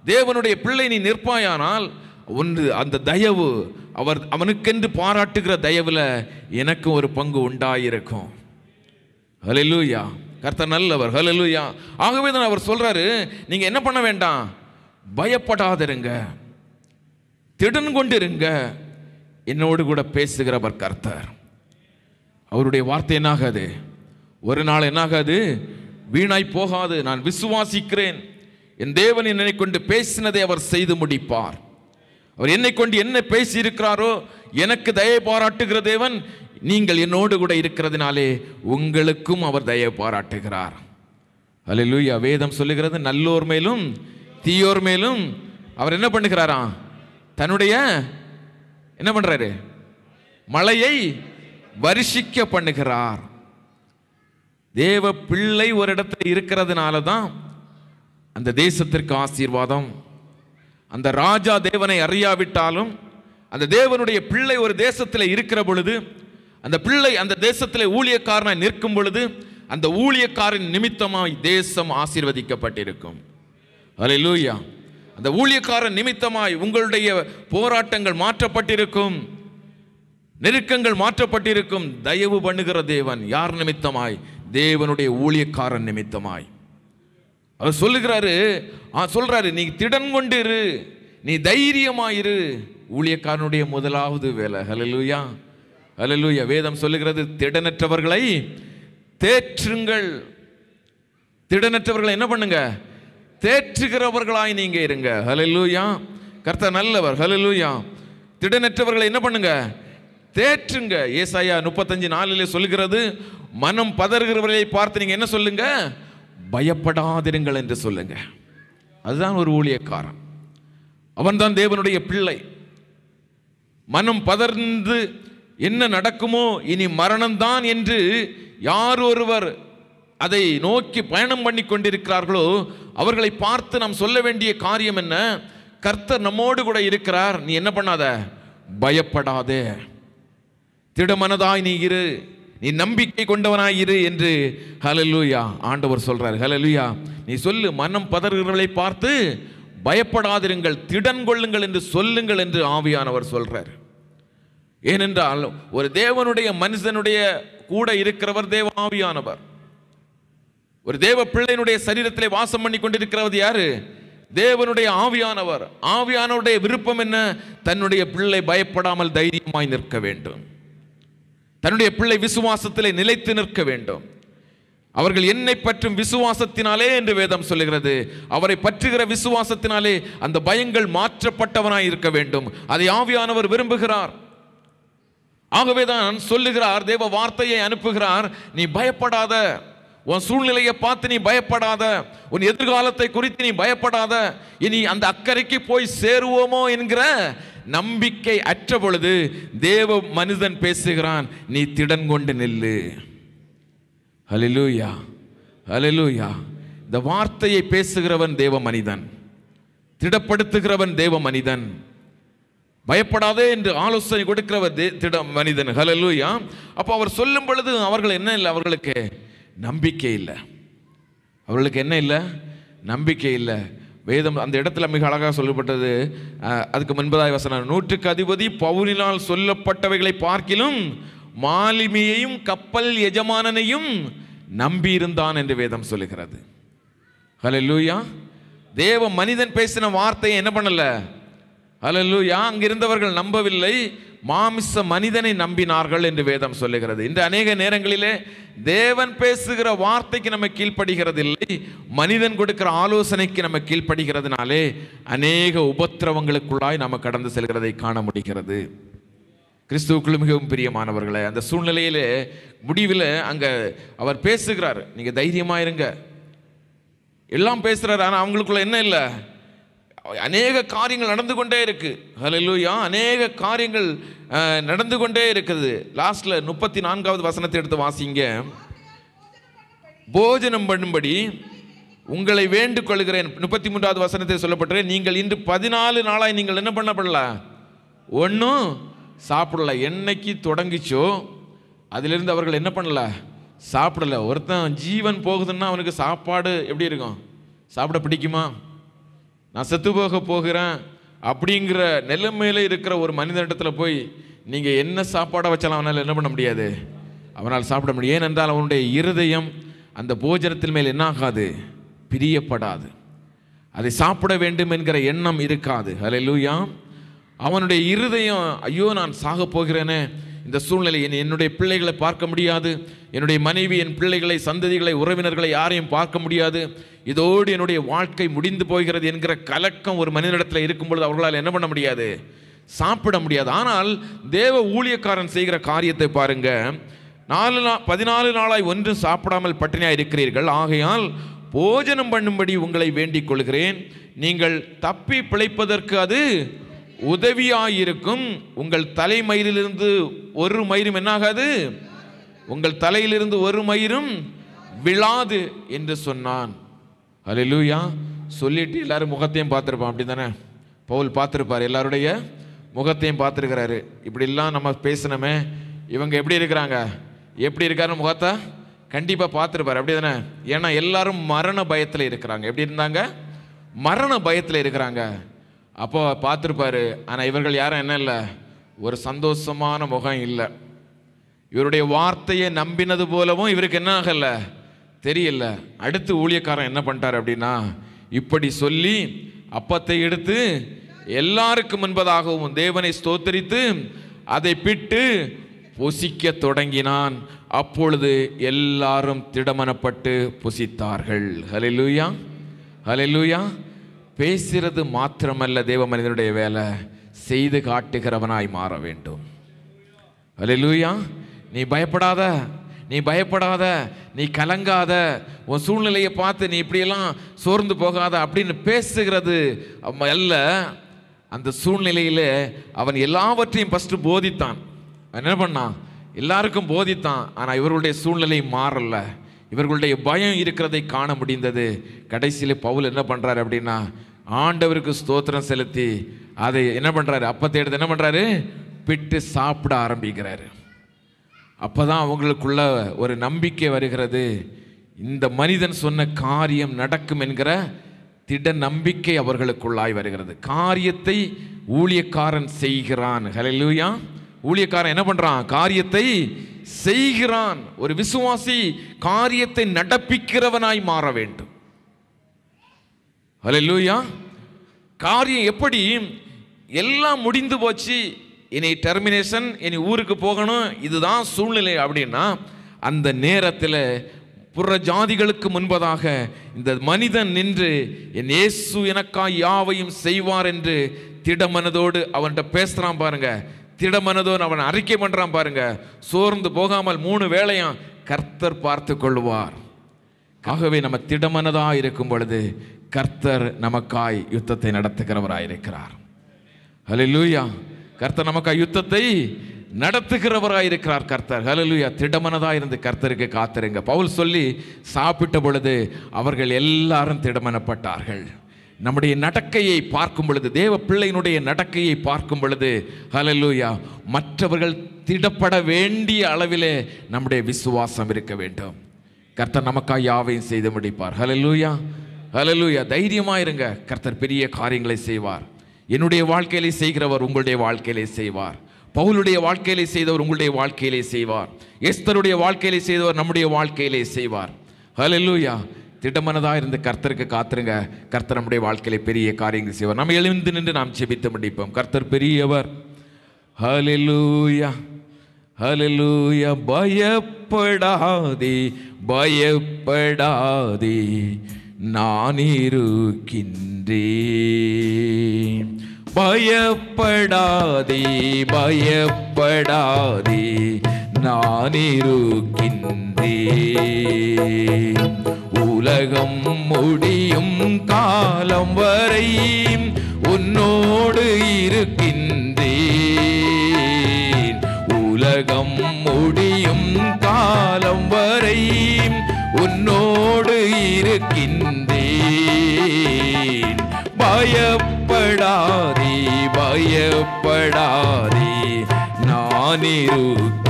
தேவனுடைய பிள்ளை நீ நிற்பாயானால், ஒன்று அந்த தயவு, அவனுக்கென்று பாராட்டுகிற தயவுல எனக்கு ஒரு பங்கு உண்டாயிருக்கும். அல்லேலூயா. கர்த்தர் நல்லவர். அல்லேலூயா. ஆகவே தான் அவர் சொல்றாரு, நீங்க என்ன பண்ண வேண்டாம், பயப்படாதிருங்க, திடன் கொண்டிருங்க. என்னோடு கூட பேசுகிறவர் கர்த்தர். அவருடைய வார்த்தை என்னாகாது, ஒரு நாள் என்னாகாது, வீணாய் போகாது. நான் விசுவாசிக்கிறேன், என் தேவன் என்னை கொண்டு பேசினதை அவர் செய்து முடிப்பார். அவர் என்னை கொண்டு என்ன பேசி இருக்கிறாரோ, எனக்கு தயை பாராட்டுகிற தேவன், நீங்கள் என்னோடு கூட இருக்கிறதுனாலே உங்களுக்கும் அவர் தயை பாராட்டுகிறார். அல்லேலூயா. வேதம் சொல்லுகிறது, நல்லோர் மேலும் தீயோர் மேலும் அவர் என்ன பண்ணுகிறாராம், தன்னுடைய என்ன பண்றாரு, மழையை வருஷிக்க பண்ணுகிறார். தேவ பிள்ளை ஒரு இடத்துல இருக்கிறதுனால தான் அந்த தேசத்திற்கு ஆசீர்வாதம். அந்த ராஜா தேவனை அறியாவிட்டாலும் அந்த தேவனுடைய பிள்ளை ஒரு தேசத்தில் இருக்கிற பொழுது, அந்த பிள்ளை அந்த தேசத்தில் ஊழியக்காரனாய் நிற்கும் பொழுது, அந்த ஊழியக்காரன் நிமித்தமாய் தேசம் ஆசீர்வதிக்கப்பட்டிருக்கும். அல்லேலூயா. அந்த ஊழியக்காரன் நிமித்தமாய் உங்களுடைய போராட்டங்கள் மாற்றப்பட்டிருக்கும், நெருக்கங்கள் மாற்றப்பட்டிருக்கும். தயவு பண்ணுகிற தேவன் யார் நிமித்தமாய்? தேவனுடைய ஊழியக்காரன் நிமித்தமாய். அவர் சொல்றாரு, நீ திடன் கொண்டிரு, நீ தைரியமாயிரு. ஊழியக்காரனுடைய முதலாவது வேலை. ஹல்லேலூயா. ஹல்லேலூயா. வேதம் சொல்லுகிறது, திடனற்றவர்களை தேற்றுங்கள். திடனற்றவர்களை என்ன பண்ணுங்க, தேற்றுகிறவர்களாய் நீங்க இருங்க. ஹல்லேலூயா. கர்த்தர் நல்லவர். ஹல்லேலூயா. திடனற்றவர்களை என்ன பண்ணுங்க, தேற்றுங்க. ஏசாயா 35:4 சொல்லுகிறது, மனம் பதறுகிறவர்களை பார்த்து நீங்க என்ன சொல்லுங்க, பயப்படாதிருங்கள் என்று சொல்லுங்க. அதுதான் ஒரு ஊழியக்காரன். அவன் தான் தேவனுடைய பிள்ளை. மனம் பதர்ந்து என்ன நடக்குமோ, இனி மரணம்தான் என்று யார் ஒருவர் அதை நோக்கி பயணம் பண்ணி கொண்டிருக்கிறார்களோ அவர்களை பார்த்து நாம் சொல்ல வேண்டிய காரியம் என்ன, கர்த்தர் நம்மோடு கூட இருக்கிறார், நீ என்ன பண்ணாத, பயப்படாதே, திடமனதாய் நீ இரு, நீ நம்பிக்கை கொண்டவனாய் இரு என்று ஹல்லேலூயா ஆண்டவர் சொல்றார். ஹல்லேலூயா. நீ சொல்லு, மனம் பதறுகிறவர்களை பார்த்து பயப்படாதிருங்கள், திடன் கொள்ளுங்கள் என்று சொல்லுங்கள் என்று ஆவியானவர் சொல்றார். ஏனென்றால் ஒரு தேவனுடைய மனுஷனுடைய கூட இருக்கிறவர் தேவ ஆவியானவர். ஒரு தேவ பிள்ளையினுடைய சரீரத்திலே வாசம் பண்ணி கொண்டிருக்கிறவர் யாரு? தேவனுடைய ஆவியானவர். ஆவியானவருடைய விருப்பம் என்ன? தன்னுடைய பிள்ளை பயப்படாமல் தைரியமாய் நிற்க வேண்டும். தன்னுடைய பிள்ளை விசுவாசத்திலே நிலைத்து நிற்க வேண்டும். அவர்கள் என்னை பற்றும் விசுவாசத்தினாலே என்று வேதம் சொல்லுகிறது. அவரை பற்றுகிற விசுவாசத்தினாலே அந்த பயங்கள் மாற்றப்பட்டவனாய் இருக்க வேண்டும். அதை ஆவியானவர் விரும்புகிறார். ஆகவேதான் சொல்லுகிறார், தேவ வார்த்தையை அனுப்புகிறார், நீ பயப்படாத, உன் சூழ்நிலையை பார்த்து நீ பயப்படாத, உன் எதிர்காலத்தை குறித்து நீ பயப்படாத, இனி அந்த அக்கறைக்கு போய் சேருவோமோ என்கிற நம்பிக்கை அற்ற பொழுது தேவ மனிதன் பேசுகிறான், நீ திடன் கொண்டு நில்லு. ஹல்லேலூயா. ஹல்லேலூயா. இந்த வார்த்தையை பேசுகிறவன் தேவ மனிதன், திடப்படுத்துகிறவன் தேவ மனிதன், பயப்படாதே என்று ஆலோசனை கொடுக்கிறவர் திட மனிதன். ஹல்லேலூயா. அப்போ அவர் சொல்லும் பொழுது அவர்கள் என்ன இல்லை, அவர்களுக்கு நம்பிக்கை இல்லை. அவர்களுக்கு என்ன இல்லை, நம்பிக்கை இல்லை. வேதம் அந்த இடத்துல மிக அழகாக சொல்லப்பட்டது. அதுக்கு முன்பதாய் வசனம், 100க்கு அதிபதி பவுலினால் சொல்லப்பட்டவைகளை பார்க்கிலும் மாலுமியையும் கப்பல் எஜமானனையும் நம்பியிருந்தான் என்று வேதம் சொல்லுகிறது. ஹல்லேலூயா. தேவ மனிதன் பேசின வார்த்தையை என்ன பண்ணல, ஹல்லேலூயா, அங்கிருந்தவர்கள் நம்பவில்லை, மாமிச மனிதனை நம்பினார்கள் என்று வேதம் சொல்லுகிறது. இந்த அநேக நேரங்களிலே தேவன் பேசுகிற வார்த்தைக்கு நம்ம கீழ்ப்படுகிறது இல்லை, மனிதன் கொடுக்கிற ஆலோசனைக்கு நம்ம கீழ்ப்படுகிறதுனாலே அநேக உபத்திரவங்களுக்குள்ளாய் நம்ம கடந்து செல்கிறதை காண முடிகிறது. கிறிஸ்துவுக்குள் மிகவும் பிரியமானவர்களே, அந்த சூழ்நிலையிலே முடிவில் அங்கே அவர் பேசுகிறார், நீங்கள் தைரியமாக இருங்க, எல்லாம் பேசுகிறார். ஆனால் அவங்களுக்குள்ள என்ன இல்லை, அநேக காரியங்கள் நடந்து கொண்டே இருக்கு. ஹல்லேலூயா. அநேக காரியங்கள் நடந்து கொண்டே இருக்குது. லாஸ்ட்ல 34வது வசனத்தை எடுத்து வாசிங்க. போஜனம் பண்ணும்படி உங்களை வேண்டுக் கொள்கிறேன். 33வது வசனத்தை சொல்லப்பட்டது, நீங்கள் இன்று 14 நாளாய் நீங்கள் என்ன பண்ணப்படல, ஒன்றும் சாப்பிடல. என்னைக்கு தொடங்கிச்சோ அதிலிருந்து அவர்கள் என்ன பண்ணல, சாப்பிடல. ஒருத்தன் ஜீவன் போகுதுன்னா அவனுக்கு சாப்பாடு எப்படி இருக்கும்? சாப்பிட பிடிக்குமா? நான் செத்து போக போகிறேன் அப்படிங்கிற நிலைமையில இருக்கிற ஒரு மனிதனிடத்தில் போய் நீங்கள் என்ன சாப்பாடை வச்சாலும் அவனால் என்ன பண்ண முடியாது, அவனால் சாப்பிட முடியும். ஏனென்றால் அவனுடைய இருதயம் அந்த போஜனத்தின் மேல் என்ன ஆகாது, பிரியப்படாது. அதை சாப்பிட வேண்டும் என்கிற எண்ணம் இருக்காது. ஹல்லேலூயா. அவனுடைய இருதயம், ஐயோ நான் சாக போகிறேனே, இந்த சூழ்நிலை என்னுடைய பிள்ளைகளை பார்க்க முடியாது, என்னுடைய மனைவி, என் பிள்ளைகளை, சந்ததிகளை, உறவினர்களை யாரையும் பார்க்க முடியாது, இதோடு என்னுடைய வாழ்க்கை முடிந்து போகிறது என்கிற கலக்கம் ஒரு மனிதனிடத்தில் இருக்கும் பொழுது அவர்களால் என்ன பண்ண முடியாது, சாப்பிட முடியாது. ஆனால் தேவ ஊழியக்காரன் செய்கிற காரியத்தை பாருங்க. 14 நாளாய் ஒன்றும் சாப்பிடாமல் பட்டினியாக இருக்கிறீர்கள், ஆகையால் போஜனம் பண்ணும்படி உங்களை வேண்டிக் கொள்கிறேன். நீங்கள் தப்பி பிழைப்பதற்கு அது உதவியாயிருக்கும். உங்கள் தலைமயிரிலிருந்து ஒரு மயிரும் என்னாகாது, உங்கள் தலையிலிருந்து ஒரு மயிரும் விழாது என்று சொன்னான். ஹல்லேலூயா. சொல்லிட்டு எல்லாரும் முகத்தையும் பார்த்துருப்பான். அப்படி தானே பவுல் பார்த்துருப்பார், எல்லாருடைய முகத்தையும் பார்த்துருக்கிறாரு. இப்படிலாம் நம்ம பேசினோமே, இவங்க எப்படி இருக்கிறாங்க, எப்படி இருக்காருன்னு முகத்தை கண்டிப்பாக பார்த்துருப்பார். அப்படி தானே? ஏன்னா எல்லாரும் மரண பயத்தில் இருக்கிறாங்க. எப்படி இருந்தாங்க? மரண பயத்தில் இருக்கிறாங்க. அப்போ பார்த்துருப்பாரு. ஆனால் இவர்கள் யாரும் என்ன இல்லை, ஒரு சந்தோஷமான முகம் இல்லை. இவருடைய வார்த்தையை நம்பினது போலவும் இவருக்கு என்ன ஆகல தெரியல. அடுத்து ஊழியக்காரன் என்ன பண்ணிட்டார் அப்படின்னா, இப்படி சொல்லி அப்பத்தை எடுத்து எல்லாருக்கும் முன்பதாகவும் தேவனை ஸ்தோத்தரித்து அதை பிட்டு புசிக்க தொடங்கினான். அப்பொழுது எல்லாரும் திடமனப்பட்டு புசித்தார்கள். ஹல்லேலூயா. ஹல்லேலூயா. பேசுறது மாத்திரமல்ல தேவ மனிதனுடைய வேலை, செய்து காட்டுகிறவனாய் மாற வேண்டும். ஹல்லேலூயா. நீ பயப்படாத, நீ பயப்படாத, நீ கலங்காத, உன் சூழ்நிலையை பார்த்து நீ இப்படியெல்லாம் சோர்ந்து போகாத அப்படின்னு பேசுகிறது அல்ல. அந்த சூழ்நிலையில் அவன் எல்லாவற்றையும் ஃபஸ்ட்டு போதித்தான். என்ன பண்ணான்? எல்லாருக்கும் போதித்தான். ஆனால் இவர்களுடைய சூழ்நிலை மாறல, இவர்களுடைய பயம் இருக்கிறதை காண முடிந்தது. கடைசியில் பவுல் என்ன பண்ணுறாரு அப்படின்னா, ஆண்டவருக்கு ஸ்தோத்திரம் செலுத்தி அதை என்ன பண்ணுறாரு, அப்பத்தை எடுத்து என்ன பண்ணுறாரு, பிட்டு சாப்பிட ஆரம்பிக்கிறாரு. அப்போ தான் அவங்களுக்குள்ள ஒரு நம்பிக்கை வருகிறது. இந்த மனிதன் சொன்ன காரியம் நடக்கும் என்கிற திட நம்பிக்கை அவர்களுக்குள்ளாய் வருகிறது. காரியத்தை ஊழியக்காரன் செய்கிறான். ஹல்லேலூயா. ஊழியக்காரன் என்ன பண்றான்? காரியத்தை செய்கிறான். ஒரு விசுவாசி காரியத்தை நடப்பிக்கிறவனாய் மாற வேண்டும். ஹல்லேலூயா. காரியம் எப்படி, எல்லாம் முடிந்து போச்சு, இனி டெர்மினேஷன், இனி ஊருக்கு போகணும், இதுதான் சூழ்நிலை அப்படின்னா, அந்த நேரத்தில் புற ஜாதிகளுக்கு முன்பதாக இந்த மனிதன் நின்று என் இயேசு எனக்காய் யாவையும் செய்வார் என்று திடமனதோடு அவன்கிட்ட பேசுறான் பாருங்க. திடமனதோடு அவன் அறிக்கை பண்றான் பாருங்க. சோர்ந்து போகாமல் 3 வேளையும் கர்த்தர் பார்த்து கொள்வார். ஆகவே நம்ம திடமனதா இருக்கும் பொழுது கர்த்தர் நமக்காய் யுத்தத்தை நடத்துகிறவராயிருக்கிறார். ஹல்லேலூயா. கர்த்தர் நமக்காய் யுத்தத்தை நடத்துகிறவராயிருக்கிறார் கர்த்தர். ஹல்லேலூயா. திடமனதா இருந்து கர்த்தருக்கு காத்திருங்க. பவுல் சொல்லி சாப்பிட்ட பொழுது அவர்கள் எல்லாரும் திடமனப்பட்டார்கள். நம்முடைய நடக்கையை பார்க்கும் பொழுது, தேவ பிள்ளையினுடைய நடக்கையை பார்க்கும் பொழுது, ஹல்லேலூயா, மற்றவர்கள் திடப்பட வேண்டிய அளவிலே நம்முடைய விசுவாசம் இருக்க வேண்டும். கர்த்தர் நமக்காய் யாவையும் செய்து முடிப்பார். ஹல்லேலூயா. ஹல்லேலூயா. தைரியமா இருங்க. கர்த்தர் பெரிய காரியங்களை செய்வார். என்னுடைய வாழ்க்கையிலே செய்கிறவர் உங்களுடைய வாழ்க்கையிலே செய்வார். பவுலுடைய வாழ்க்கையிலே செய்தவர் உங்களுடைய வாழ்க்கையிலே செய்வார். எஸ்தருடைய வாழ்க்கையிலே செய்தவர் நம்முடைய வாழ்க்கையிலே செய்வார். ஹல்லேலூயா. திடமனதாக இருந்து கர்த்தருக்கு காத்திருங்க. கர்த்தர் நம்முடைய வாழ்க்கையிலே பெரிய காரியங்கள் செய்வார். நம்ம எழுந்து நின்று நாம் ஜெபித்து முடிப்போம். கர்த்தர் பெரியவர். ஹல்லேலூயா. ஹல்லேலூயா. பயப்படாதே, பயப்படாதே, நான் இருக்கின்றேன். பயப்படாதே, பயப்படாதே, நான் இருக்கின்றேன். உலகம் முடியும் காலம் வரை உன்னோடு இருக்கின்றேன். உலகம் முடியும் காலம் வரை உன்னோடு இருக்கின்றேன். பயப்படாதே பயப்படாதே நான் இருக்கின்றேன்.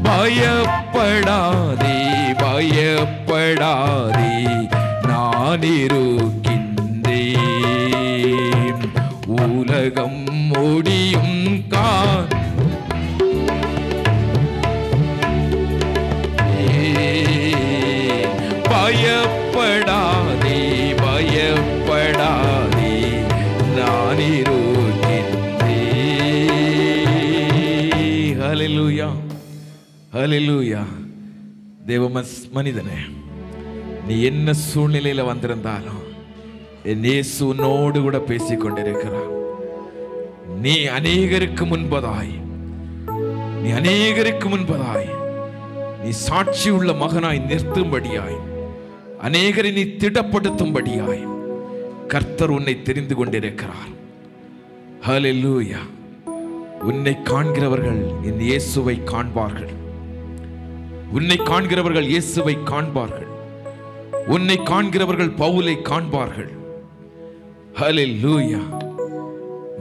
பயப்படாதே பயப்படாதே நான் இருக்கின்றேன். உலகம் முடியும் பயப்படாதே பயப்படாதே நான் இருக்கின்றேன். ஹல்லேலூயா ஹல்லேலூயா. தேவ மனிதனே, நீ என்ன சூழ்நிலையில வந்திருந்தாலும் என் இயேசு உன்னோடு கூட பேசிக் கொண்டிருக்கிறார். நீ அநேகருக்கு முன்பதாய் நீ சாட்சி உள்ள மகனாய் நிறுத்தும்படியாய், அநேகரை நீ திடப்படுத்தும்படியாய் கர்த்தர் உன்னை தெரிந்து கொண்டிருக்கிறார். ஹல்லேலூயா. உன்னை காண்கிறவர்கள் என் இயேசுவை காண்பார்கள். உன்னை காண்கிறவர்கள் இயேசுவை காண்பார்கள். உன்னை காண்கிறவர்கள் பவுலை காண்பார்கள். ஹல்லேலூயா.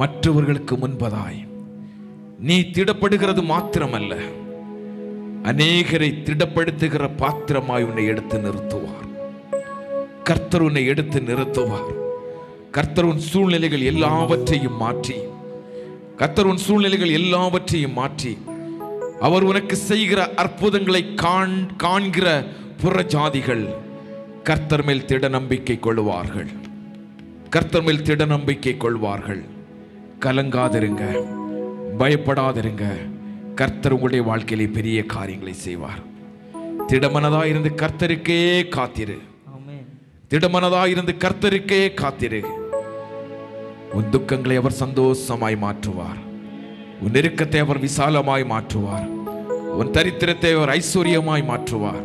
மற்றவர்களுக்கு முன்பதாய் நீ திடப்படுகிறது மாத்திரமல்ல, அநேகரை திடப்படுத்துகிற பாத்திரமாய் உன்னை எடுத்து நிறுத்துவார். கர்த்தர் உன்னை எடுத்து நிறுத்துவார். கர்த்தர் உன் சூழ்நிலைகள் எல்லாவற்றையும் மாற்றி அவர் உனக்கு செய்கிற அற்புதங்களை காண்கிற புற ஜாதிகள் கர்த்தர் மேல் திட நம்பிக்கை கொள்வார்கள். கர்த்தர் மேல் திட நம்பிக்கை கொள்வார்கள். கலங்காதிருங்க, பயப்படாதிருங்க. கர்த்தர் உங்களுடைய வாழ்க்கையிலே பெரிய காரியங்களை செய்வார். திடமனதாயிருந்து கர்த்தருக்கே காத்திரு. திடமனதாயிருந்து கர்த்தருக்கே காத்திரு. உன் துக்கங்களை அவர் சந்தோஷமாய் மாற்றுவார். உன் நெருக்கத்தை அவர் விசாலமாய் மாற்றுவார். உன் தரித்திரத்தை அவர் ஐஸ்வர்யமாய் மாற்றுவார்.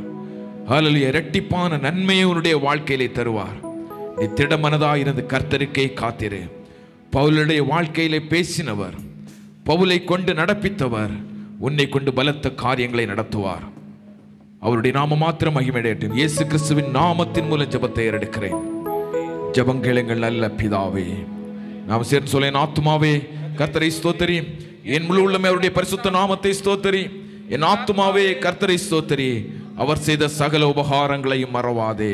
ஹல்லேலூயா. இரட்டிப்பான நன்மையை உன்னுடைய வாழ்க்கையிலே தருவார். நீ திடமனதாயிருந்து கர்த்தருக்கே காத்திரு. பவுலுடைய வாழ்க்கையிலே பேசினவர், பவுலை கொண்டு நடப்பித்தவர் உன்னை கொண்டு பலத்த காரியங்களை நடத்துவார். அவருடைய நாம மாத்திரம் மகிமையடையட்டும். இயேசு கிறிஸ்துவின் நாமத்தின் மூலம் ஜெபத்தை ஏறெடுக்கிறேன். ஜெபம் கேளுங்கள் நல்ல பிதாவே. நாம் சேர்ந்து சொல்ல, என் ஆத்துமாவே கர்த்தரை ஸ்தோத்திரி, என் முழு உள்ளமே அவருடைய பரிசுத்த நாமத்தை ஸ்தோத்திரி. என் ஆத்துமாவே கர்த்தரை ஸ்தோத்திரி, அவர் செய்த சகல உபகாரங்களையும் மறவாதே.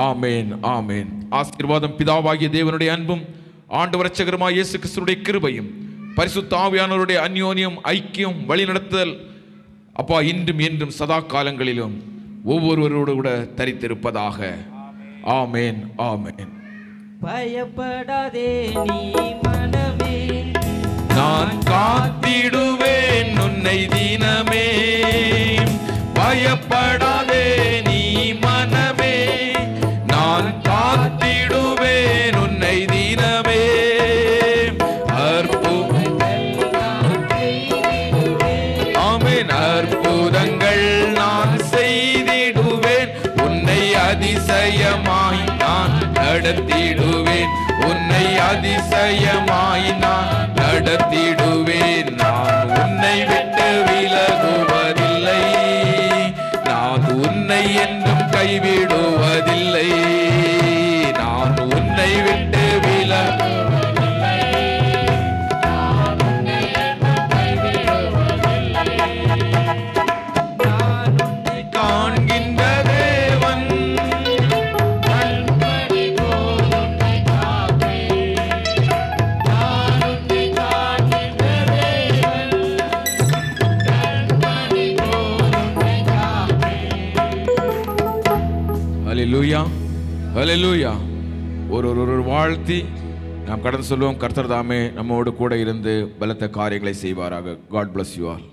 ஆமேன் ஆமேன். ஆசீர்வாதம் பிதாவாகிய தேவனுடைய அன்பும் ஆண்டவர் இரட்சகருமாய் இயேசு கிறிஸ்துவினுடைய கிருபையும் பரிசுத்த ஆவியானவருடைய அந்யோன்யம் ஐக்கியம் வழிநடத்துதல் அப்பா இன்றும் என்றும் சதா காலங்களிலும் ஒவ்வொருவரோடு கூட தரித்திருப்பதாக. ஆமேன் ஆமேன். பயப்படாதே நீ மனமே, நான் காத்திடுவேன் உன்னை தினமே. பயப்படாதே நீ மனமே, நான் காத்திடுவேன் உன்னை தினமே. ஆமென். அற்புதங்கள் நான் செய்திடுவேன், உன்னை அதிசயமாய் நான் நடத்திடுவேன். உன்னை அதிசயமாய் நான் நடத்திடுவேன். நான் உன்னை விட்டு விலகுவதில்லை, நான் உன்னை என்றும் கைவிடுவதில்லை. நான் உன்னை விட்டு விலகுவதில்லை, நான் உன்னை என்றும் கைவிடுவதில்லை. நான் உன்னை காண்கின்ற தேவன், கண்மணி போல் உன்னை காப்பேன். நான் உன்னை காண்கின்ற தேவன், கண்மணி போல் உன்னை காப்பேன். ஹல்லேலூயா ஹல்லேலூயா. ஒரு வாழ்த்தி நாம் கடந்து சொல்லுவோம். கர்த்தர் தாமே நம்மோடு கூட இருந்து பலத்த காரியங்களை செய்வாராக. God bless you all.